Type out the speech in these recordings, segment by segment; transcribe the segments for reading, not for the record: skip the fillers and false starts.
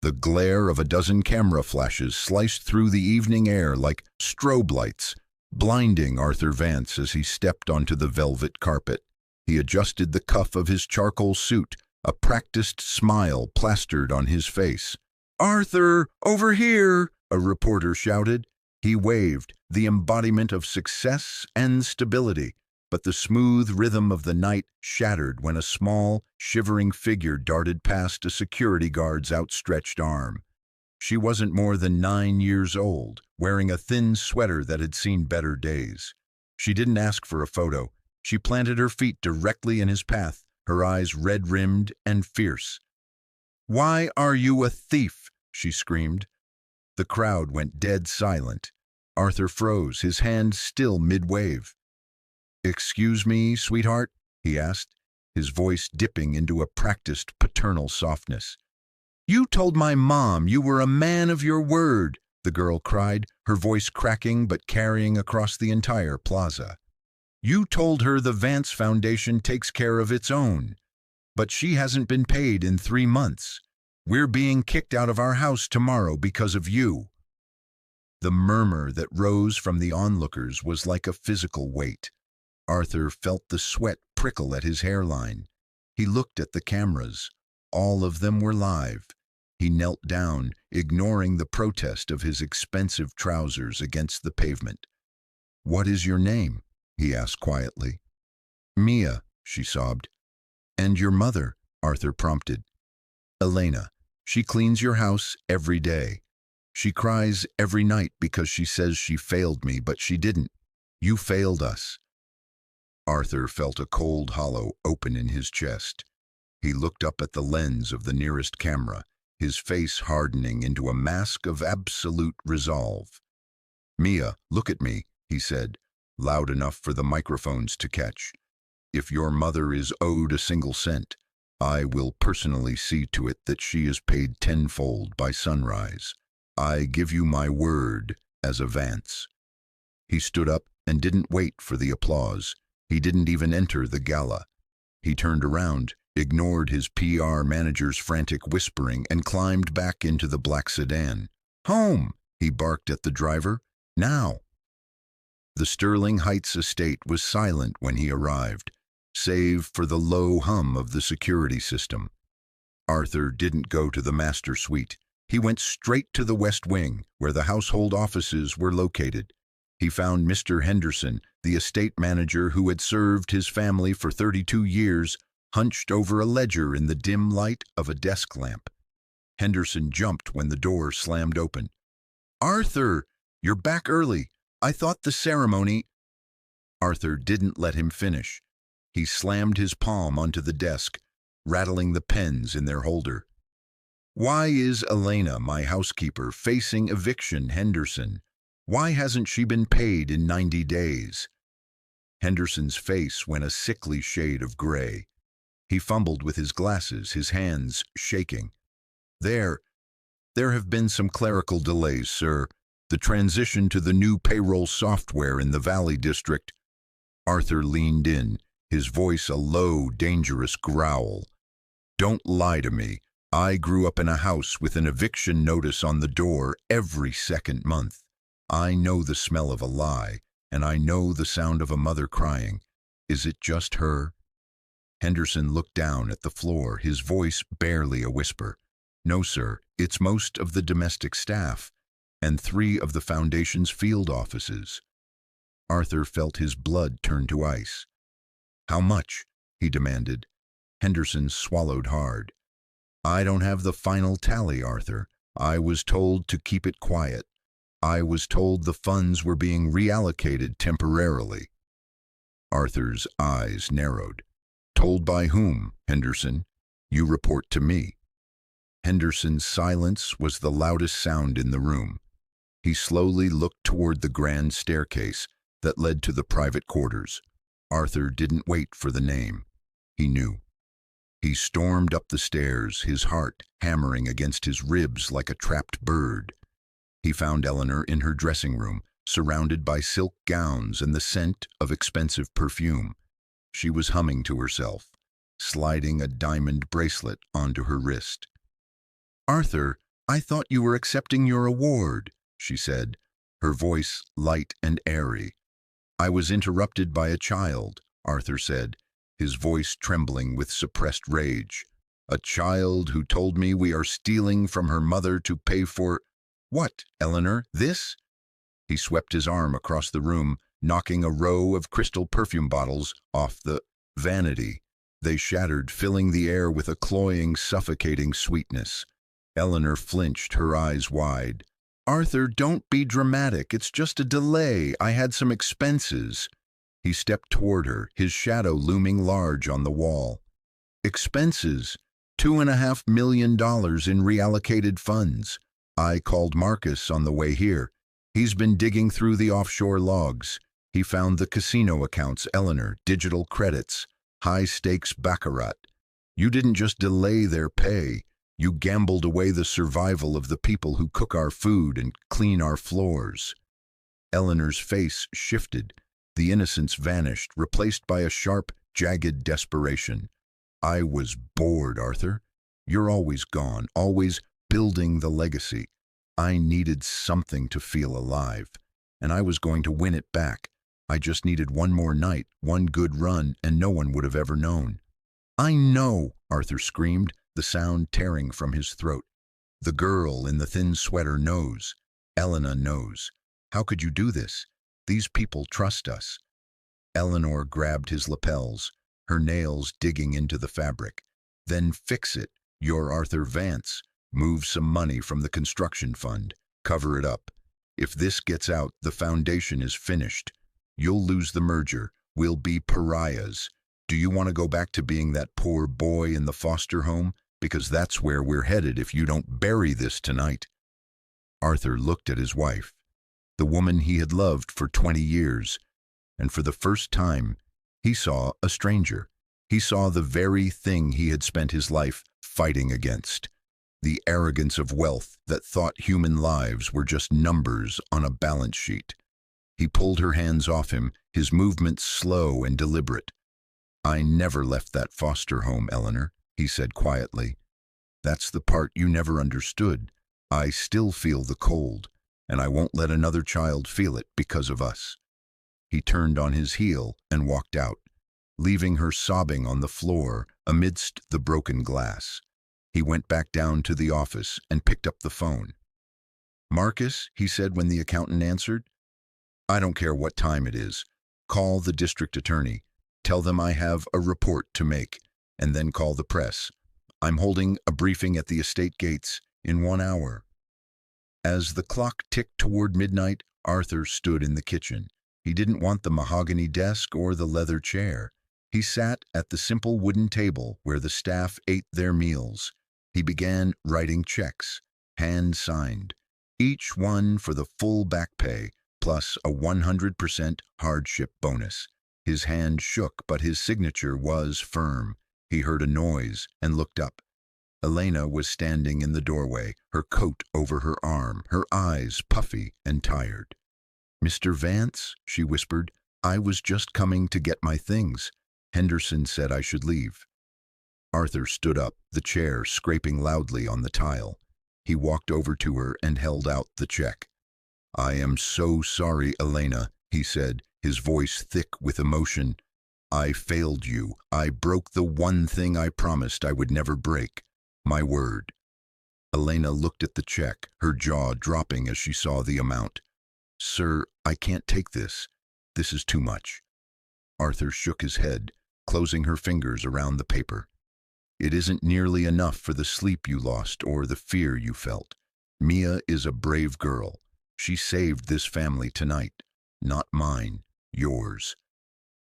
The glare of a dozen camera flashes sliced through the evening air like strobe lights, blinding Arthur Vance as he stepped onto the velvet carpet. He adjusted the cuff of his charcoal suit, a practiced smile plastered on his face. "Arthur, over here!" a reporter shouted. He waved, the embodiment of success and stability, but the smooth rhythm of the night shattered when a small, shivering figure darted past a security guard's outstretched arm. She wasn't more than 9 years old, wearing a thin sweater that had seen better days. She didn't ask for a photo. She planted her feet directly in his path, her eyes red-rimmed and fierce. "Why are you a thief?" she screamed. The crowd went dead silent. Arthur froze, his hand still mid-wave. "Excuse me, sweetheart?" he asked, his voice dipping into a practiced paternal softness. "You told my mom you were a man of your word," the girl cried, her voice cracking but carrying across the entire plaza. "You told her the Vance Foundation takes care of its own. But she hasn't been paid in 3 months. We're being kicked out of our house tomorrow because of you." The murmur that rose from the onlookers was like a physical weight. Arthur felt the sweat prickle at his hairline. He looked at the cameras. All of them were live. He knelt down, ignoring the protest of his expensive trousers against the pavement. "What is your name?" he asked quietly. "Mia," she sobbed. "And your mother?" Arthur prompted. "Elena. She cleans your house every day. She cries every night because she says she failed me, but she didn't. You failed us." Arthur felt a cold hollow open in his chest. He looked up at the lens of the nearest camera, his face hardening into a mask of absolute resolve. "Mia, look at me," he said, loud enough for the microphones to catch. "If your mother is owed a single cent, I will personally see to it that she is paid tenfold by sunrise. I give you my word as a Vance." He stood up and didn't wait for the applause. He didn't even enter the gala. He turned around, ignored his PR manager's frantic whispering, and climbed back into the black sedan. "Home!" he barked at the driver. "Now!" The Sterling Heights estate was silent when he arrived, save for the low hum of the security system. Arthur didn't go to the master suite. He went straight to the West Wing, where the household offices were located. He found Mr. Henderson, the estate manager who had served his family for 32 years, hunched over a ledger in the dim light of a desk lamp. Henderson jumped when the door slammed open. "Arthur, you're back early. I thought the ceremony—" Arthur didn't let him finish. He slammed his palm onto the desk, rattling the pens in their holder. "Why is Elena, my housekeeper, facing eviction, Henderson? Why hasn't she been paid in 90 days? Henderson's face went a sickly shade of gray. He fumbled with his glasses, his hands shaking. There have been some clerical delays, sir. The transition to the new payroll software in the Valley District." Arthur leaned in, his voice a low, dangerous growl. "Don't lie to me. I grew up in a house with an eviction notice on the door every second month. I know the smell of a lie, and I know the sound of a mother crying. Is it just her?" Henderson looked down at the floor, his voice barely a whisper. "No, sir, it's most of the domestic staff, and 3 of the Foundation's field offices." Arthur felt his blood turn to ice. "How much?" he demanded. Henderson swallowed hard. "I don't have the final tally, Arthur. I was told to keep it quiet. I was told the funds were being reallocated temporarily." Arthur's eyes narrowed. "Told by whom, Henderson? You report to me." Henderson's silence was the loudest sound in the room. He slowly looked toward the grand staircase that led to the private quarters. Arthur didn't wait for the name. He knew. He stormed up the stairs, his heart hammering against his ribs like a trapped bird. He found Eleanor in her dressing room, surrounded by silk gowns and the scent of expensive perfume. She was humming to herself, sliding a diamond bracelet onto her wrist. "Arthur, I thought you were accepting your award, she said, her voice light and airy. I was interrupted by a child, Arthur said, his voice trembling with suppressed rage. A child who told me we are stealing from her mother to pay for— What, Eleanor, this? He swept his arm across the room, knocking a row of crystal perfume bottles off the vanity. They shattered, filling the air with a cloying, suffocating sweetness. Eleanor flinched, her eyes wide. Arthur, don't be dramatic. It's just a delay. I had some expenses. He stepped toward her, his shadow looming large on the wall. Expenses? $2.5 million in reallocated funds. I called Marcus on the way here. He's been digging through the offshore logs. He found the casino accounts, Eleanor, digital credits, high-stakes baccarat. You didn't just delay their pay. You gambled away the survival of the people who cook our food and clean our floors. Eleanor's face shifted. The innocence vanished, replaced by a sharp, jagged desperation. I was bored, Arthur. You're always gone, always building the legacy. I needed something to feel alive, and I was going to win it back. I just needed one more night, one good run, and no one would have ever known. I know, Arthur screamed, the sound tearing from his throat. The girl in the thin sweater knows. Elena knows. How could you do this? These people trust us. Eleanor grabbed his lapels, her nails digging into the fabric. Then fix it. You're Arthur Vance. Move some money from the construction fund. Cover it up. If this gets out, the foundation is finished. You'll lose the merger. We'll be pariahs. Do you want to go back to being that poor boy in the foster home? Because that's where we're headed if you don't bury this tonight. Arthur looked at his wife, the woman he had loved for 20 years, and for the first time, he saw a stranger. He saw the very thing he had spent his life fighting against. The arrogance of wealth that thought human lives were just numbers on a balance sheet. He pulled her hands off him, his movements slow and deliberate. I never left that foster home, Eleanor, he said quietly. That's the part you never understood. I still feel the cold, and I won't let another child feel it because of us. He turned on his heel and walked out, leaving her sobbing on the floor amidst the broken glass. He went back down to the office and picked up the phone. Marcus, he said when the accountant answered, I don't care what time it is. Call the district attorney. Tell them I have a report to make, and then call the press. I'm holding a briefing at the estate gates in 1 hour. As the clock ticked toward midnight, Arthur stood in the kitchen. He didn't want the mahogany desk or the leather chair. He sat at the simple wooden table where the staff ate their meals. He began writing checks, hand-signed, each one for the full back pay, plus a 100% hardship bonus. His hand shook, but his signature was firm. He heard a noise and looked up. Elena was standing in the doorway, her coat over her arm, her eyes puffy and tired. Mr. Vance, she whispered, I was just coming to get my things. Henderson said I should leave. Arthur stood up, the chair scraping loudly on the tile. He walked over to her and held out the check. I am so sorry, Elena, he said, his voice thick with emotion. I failed you. I broke the one thing I promised I would never break. My word. Elena looked at the check, her jaw dropping as she saw the amount. Sir, I can't take this. This is too much. Arthur shook his head, closing her fingers around the paper. It isn't nearly enough for the sleep you lost or the fear you felt. Mia is a brave girl. She saved this family tonight. Not mine, yours.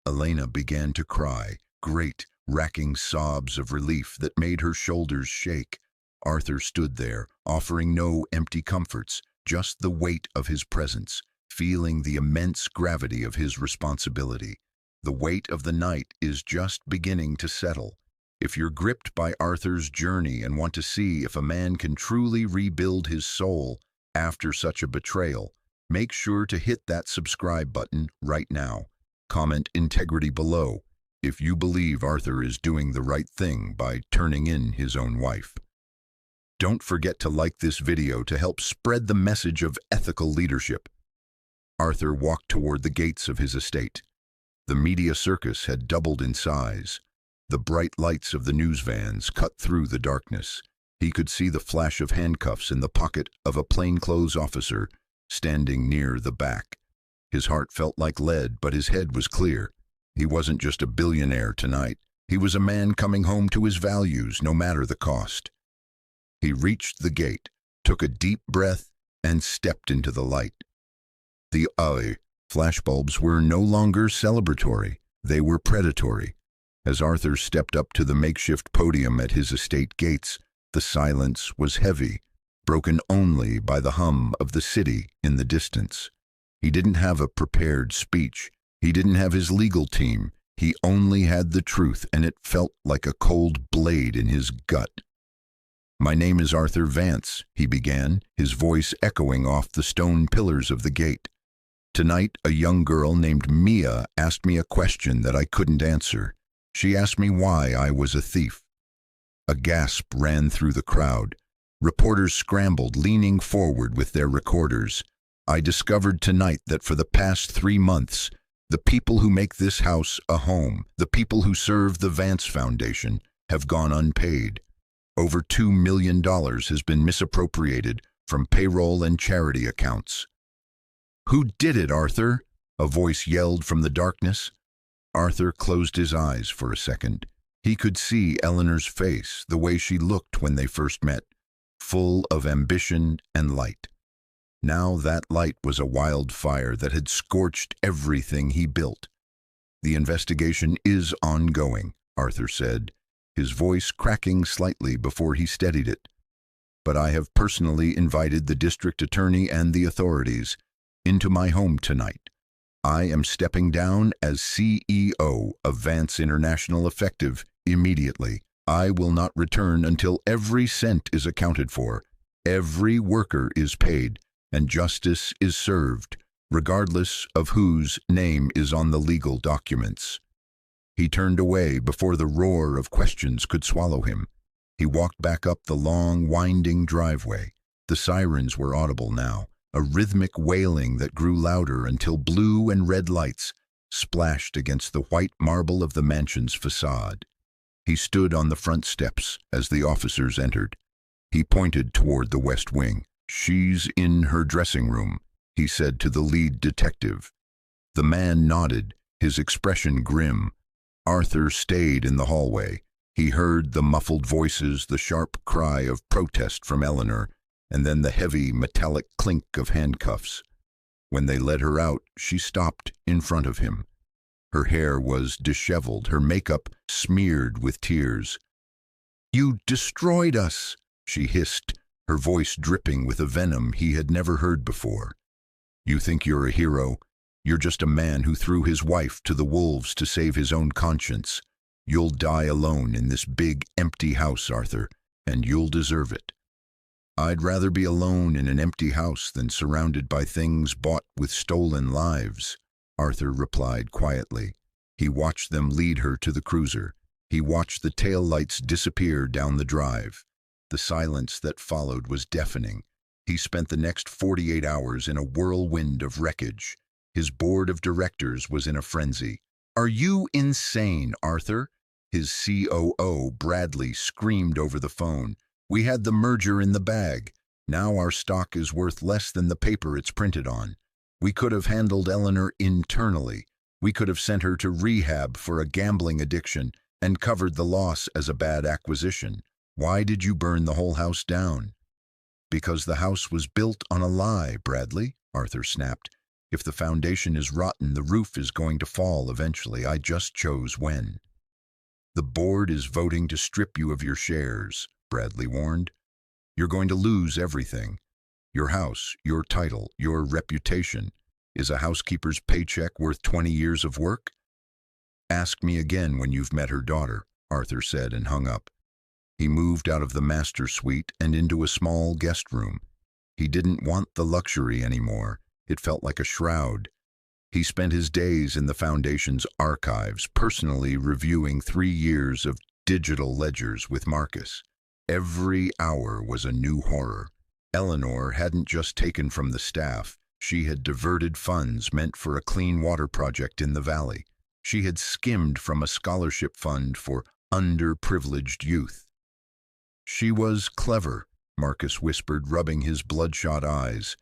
Elena began to cry, great, racking sobs of relief that made her shoulders shake. Arthur stood there, offering no empty comforts, just the weight of his presence, feeling the immense gravity of his responsibility. The weight of the night is just beginning to settle. If you're gripped by Arthur's journey and want to see if a man can truly rebuild his soul after such a betrayal, make sure to hit that subscribe button right now. Comment integrity below if you believe Arthur is doing the right thing by turning in his own wife. Don't forget to like this video to help spread the message of ethical leadership. Arthur walked toward the gates of his estate. The media circus had doubled in size. The bright lights of the news vans cut through the darkness. He could see the flash of handcuffs in the pocket of a plainclothes officer standing near the back. His heart felt like lead, but his head was clear. He wasn't just a billionaire tonight. He was a man coming home to his values, no matter the cost. He reached the gate, took a deep breath, and stepped into the light. The flashbulbs were no longer celebratory. They were predatory. As Arthur stepped up to the makeshift podium at his estate gates, the silence was heavy, broken only by the hum of the city in the distance. He didn't have a prepared speech. He didn't have his legal team. He only had the truth, and it felt like a cold blade in his gut. "My name is Arthur Vance," he began, his voice echoing off the stone pillars of the gate. "Tonight, a young girl named Mia asked me a question that I couldn't answer. She asked me why I was a thief." A gasp ran through the crowd. Reporters scrambled, leaning forward with their recorders. "I discovered tonight that for the past 3 months, the people who make this house a home, the people who serve the Vance Foundation, have gone unpaid. Over $2 million has been misappropriated from payroll and charity accounts." "Who did it, Arthur?" a voice yelled from the darkness. Arthur closed his eyes for a second. He could see Eleanor's face, the way she looked when they first met, full of ambition and light. Now that light was a wildfire that had scorched everything he built. "The investigation is ongoing," Arthur said, his voice cracking slightly before he steadied it. "But I have personally invited the district attorney and the authorities into my home tonight. I am stepping down as CEO of Vance International effective immediately. I will not return until every cent is accounted for, every worker is paid, and justice is served, regardless of whose name is on the legal documents." He turned away before the roar of questions could swallow him. He walked back up the long, winding driveway. The sirens were audible now, a rhythmic wailing that grew louder until blue and red lights splashed against the white marble of the mansion's facade. He stood on the front steps as the officers entered. He pointed toward the west wing. "She's in her dressing room," he said to the lead detective. The man nodded, his expression grim. Arthur stayed in the hallway. He heard the muffled voices, the sharp cry of protest from Eleanor, and then the heavy, metallic clink of handcuffs. When they led her out, she stopped in front of him. Her hair was disheveled, her makeup smeared with tears. "You destroyed us," she hissed, her voice dripping with a venom he had never heard before. "You think you're a hero? You're just a man who threw his wife to the wolves to save his own conscience. You'll die alone in this big, empty house, Arthur, and you'll deserve it." "I'd rather be alone in an empty house than surrounded by things bought with stolen lives," Arthur replied quietly. He watched them lead her to the cruiser. He watched the taillights disappear down the drive. The silence that followed was deafening. He spent the next 48 hours in a whirlwind of wreckage. His board of directors was in a frenzy. "Are you insane, Arthur?" His COO, Bradley, screamed over the phone. "We had the merger in the bag. Now our stock is worth less than the paper it's printed on. We could have handled Eleanor internally. We could have sent her to rehab for a gambling addiction and covered the loss as a bad acquisition. Why did you burn the whole house down?" "Because the house was built on a lie, Bradley," Arthur snapped. "If the foundation is rotten, the roof is going to fall eventually. I just chose when." "The board is voting to strip you of your shares," Bradley warned. "You're going to lose everything. Your house, your title, your reputation. Is a housekeeper's paycheck worth 20 years of work?" "Ask me again when you've met her daughter," Arthur said and hung up. He moved out of the master suite and into a small guest room. He didn't want the luxury anymore. It felt like a shroud. He spent his days in the Foundation's archives, personally reviewing 3 years of digital ledgers with Marcus. Every hour was a new horror. Eleanor hadn't just taken from the staff, she had diverted funds meant for a clean water project in the valley. She had skimmed from a scholarship fund for underprivileged youth. She was clever, Marcus whispered, rubbing his bloodshot eyes.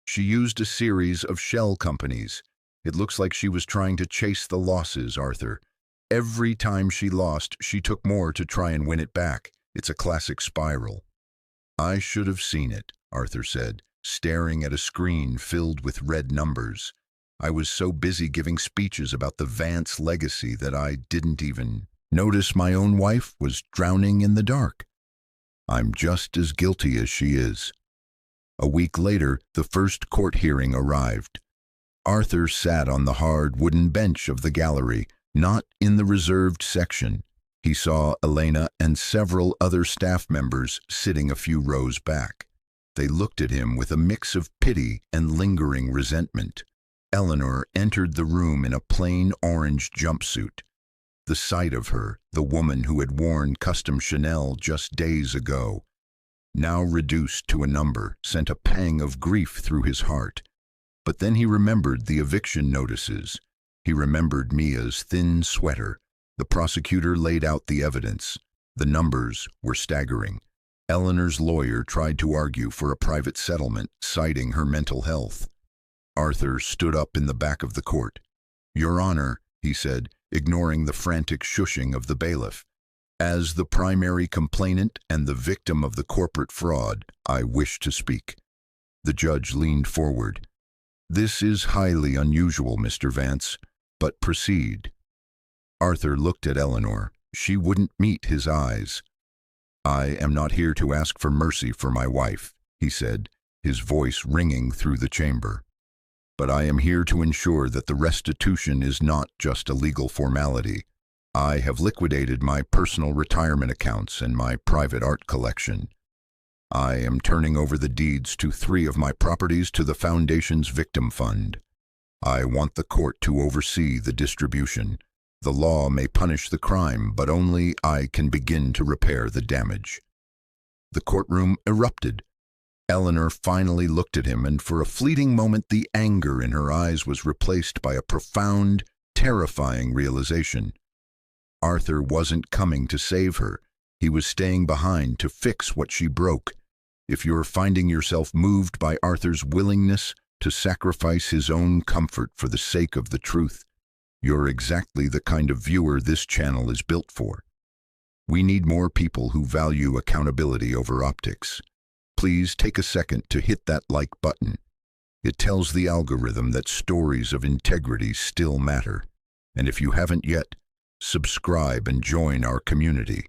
She used a series of shell companies. It looks like she was trying to chase the losses, Arthur. Every time she lost, she took more to try and win it back. It's a classic spiral. I should have seen it, Arthur said, staring at a screen filled with red numbers. I was so busy giving speeches about the Vance legacy that I didn't even notice my own wife was drowning in the dark. I'm just as guilty as she is. A week later, the first court hearing arrived. Arthur sat on the hard wooden bench of the gallery, not in the reserved section. He saw Elena and several other staff members sitting a few rows back. They looked at him with a mix of pity and lingering resentment. Eleanor entered the room in a plain orange jumpsuit. The sight of her, the woman who had worn custom Chanel just days ago, now reduced to a number, sent a pang of grief through his heart. But then he remembered the eviction notices. He remembered Mia's thin sweater. The prosecutor laid out the evidence. The numbers were staggering. Eleanor's lawyer tried to argue for a private settlement, citing her mental health. Arthur stood up in the back of the court. "Your Honor," he said, ignoring the frantic shushing of the bailiff. "As the primary complainant and the victim of the corporate fraud, I wish to speak." The judge leaned forward. "This is highly unusual, Mr. Vance, but proceed." Arthur looked at Eleanor. She wouldn't meet his eyes. "I am not here to ask for mercy for my wife," he said, his voice ringing through the chamber. "But I am here to ensure that the restitution is not just a legal formality. I have liquidated my personal retirement accounts and my private art collection. I am turning over the deeds to 3 of my properties to the Foundation's Victim Fund. I want the court to oversee the distribution. The law may punish the crime, but only I can begin to repair the damage." The courtroom erupted. Eleanor finally looked at him, and for a fleeting moment the anger in her eyes was replaced by a profound, terrifying realization. Arthur wasn't coming to save her. He was staying behind to fix what she broke. If you're finding yourself moved by Arthur's willingness to sacrifice his own comfort for the sake of the truth, you're exactly the kind of viewer this channel is built for. We need more people who value accountability over optics. Please take a second to hit that like button. It tells the algorithm that stories of integrity still matter. And if you haven't yet, subscribe and join our community.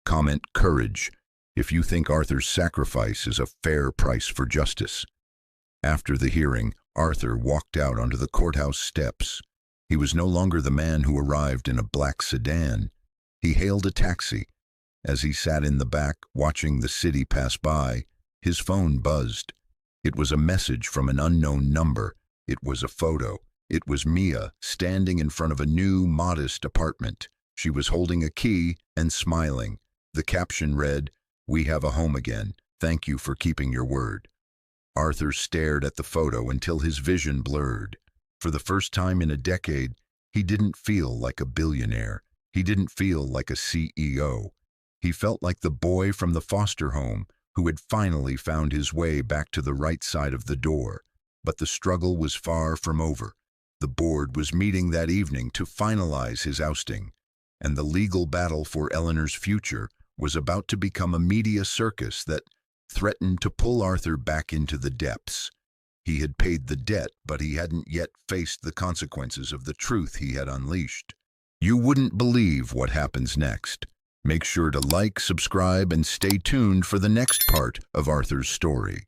Comment courage if you think Arthur's sacrifice is a fair price for justice. After the hearing, Arthur walked out onto the courthouse steps. He was no longer the man who arrived in a black sedan. He hailed a taxi. As he sat in the back, watching the city pass by, his phone buzzed. It was a message from an unknown number. It was a photo. It was Mia, standing in front of a new, modest apartment. She was holding a key and smiling. The caption read, "We have a home again. Thank you for keeping your word." Arthur stared at the photo until his vision blurred. For the first time in a decade, he didn't feel like a billionaire. He didn't feel like a CEO. He felt like the boy from the foster home who had finally found his way back to the right side of the door. But the struggle was far from over. The board was meeting that evening to finalize his ousting, and the legal battle for Eleanor's future was about to become a media circus that threatened to pull Arthur back into the depths. He had paid the debt, but he hadn't yet faced the consequences of the truth he had unleashed. You wouldn't believe what happens next. Make sure to like, subscribe, and stay tuned for the next part of Arthur's story.